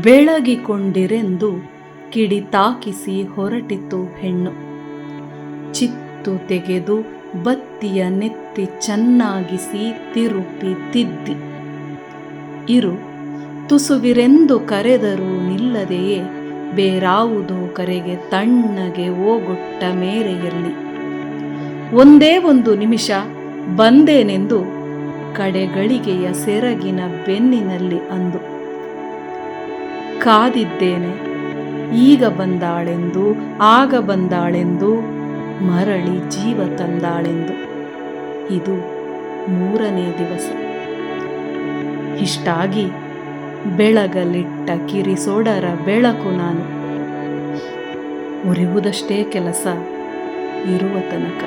ಬೆಳಗಿಕೊಂಡಿರೆಂದು ಕಿಡಿತಾಕಿಸಿ ಹೊರಟಿತು ಹೆಣ್ಣು. ಚಿತ್ತು ತೆಗೆದು ಬತ್ತಿಯ ನೆತ್ತಿ ಚೆನ್ನಾಗಿಸಿ ತಿರುಪಿ ತಿದ್ದಿ. ಇರು ತುಸುವಿರೆಂದು ಕರೆದರೂ ನಿಲ್ಲದೆಯೇ ಬೇರಾವುದೋ ಕರೆಗೆ ತಣ್ಣಗೆ ಓಗೊಟ್ಟ ಮೇರೆಯಲ್ಲಿ. ಒಂದೇ ಒಂದು ನಿಮಿಷ ಬಂದೇನೆಂದು ಕಡೆಗಳಿಗೆಯ ಸೆರಗಿನ ಬೆನ್ನಿನಲ್ಲಿ ಅಂದು. ಕಾದಿದ್ದೇನೆ ಈಗ ಬಂದಾಳೆಂದು, ಆಗ ಬಂದಾಳೆಂದು, ಮರಳಿ ಜೀವ ತಂದಾಳೆಂದು. ಇದು 3ನೇ ದಿವಸ. ಇಷ್ಟಾಗಿ ಬೆಳಗಲಿಟ್ಟ ಕಿರಿಸೊಡರ ಬೆಳಕು ನಾನು. ಉರಿಯುವುದಷ್ಟೇ ಕೆಲಸ ಇರುವ ತನಕ.